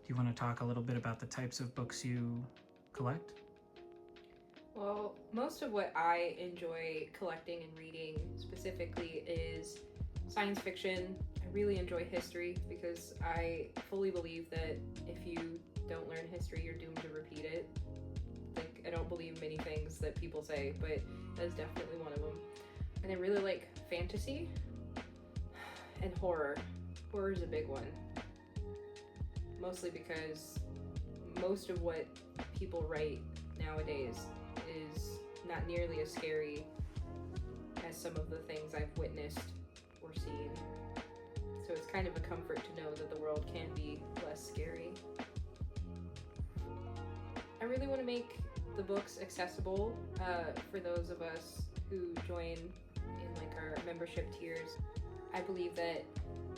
you want to talk a little bit about the types of books you collect? Well, most of what I enjoy collecting and reading specifically is science fiction. I really enjoy history because I fully believe that if you don't learn history, you're doomed to repeat it. Like, I don't believe many things that people say, but that is definitely one of them. And I really like fantasy and horror. Horror is a big one. Mostly because most of what people write nowadays is not nearly as scary as some of the things I've witnessed or seen. So it's kind of a comfort to know that the world can be less scary. I really want to make the books accessible for those of us who join in like our membership tiers. I believe that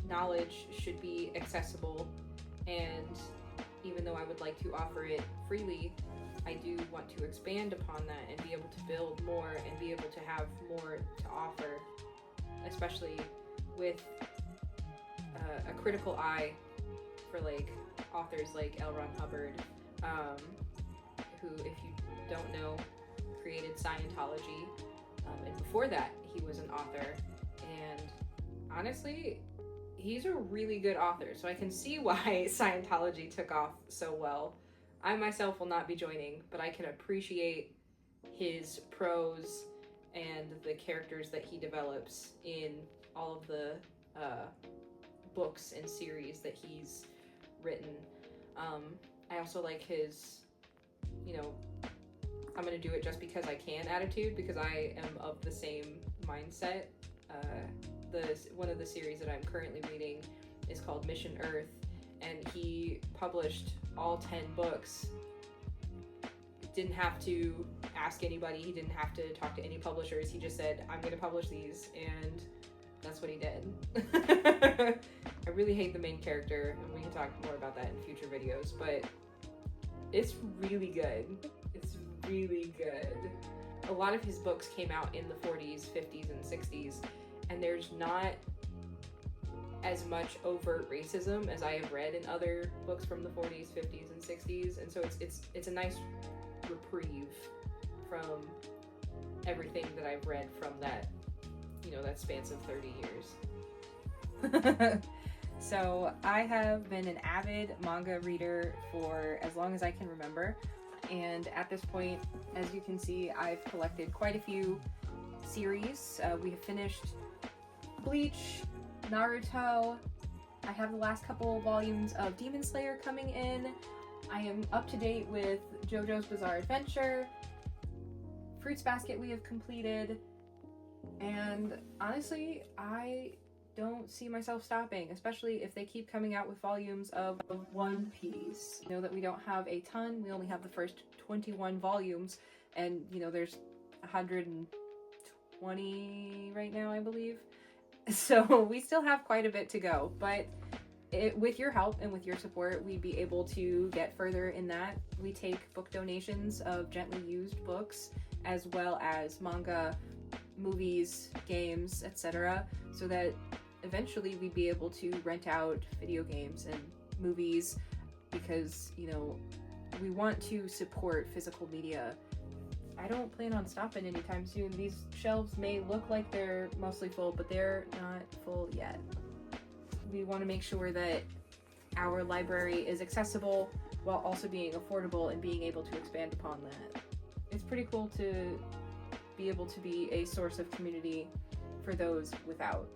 knowledge should be accessible, and even though I would like to offer it freely, I do want to expand upon that and be able to build more and be able to have more to offer, especially with a critical eye for like authors like L. Ron Hubbard, who, if you don't know, created Scientology, and before that he was an author, and honestly he's a really good author, so I can see why Scientology took off so well. I myself will not be joining, but I can appreciate his prose and the characters that he develops in all of the books and series that he's written. I also like his, I'm gonna do it just because I can attitude, because I am of the same mindset. One of the series that I'm currently reading is called Mission Earth, and he published all 10 books. Didn't have to ask anybody, he didn't have to talk to any publishers, he just said, I'm gonna publish these, and that's what he did. I really hate the main character, and we can talk more about that in future videos, but it's really good. It's really good. A lot of his books came out in the 40s, 50s, and 60s, and there's not as much overt racism as I have read in other books from the 40s, 50s, and 60s, and so it's a nice reprieve from everything that I've read from that, that spans of 30 years. So I have been an avid manga reader for as long as I can remember, and at this point, as you can see, I've collected quite a few series. We have finished Bleach, Naruto. I have the last couple volumes of Demon Slayer coming in. I am up to date with JoJo's Bizarre Adventure. Fruits Basket we have completed. And honestly, I don't see myself stopping, especially if they keep coming out with volumes of One Piece. I know that we don't have a ton. We only have the first 21 volumes, and there's 120 right now, I believe. So we still have quite a bit to go, but with your help and with your support, we'd be able to get further in that. We take book donations of gently used books, as well as manga, movies, games, etc., so that eventually we'd be able to rent out video games and movies, because we want to support physical media. I don't plan on stopping anytime soon. These shelves may look like they're mostly full, but they're not full yet. We want to make sure that our library is accessible while also being affordable and being able to expand upon that. It's pretty cool to be able to be a source of community for those without.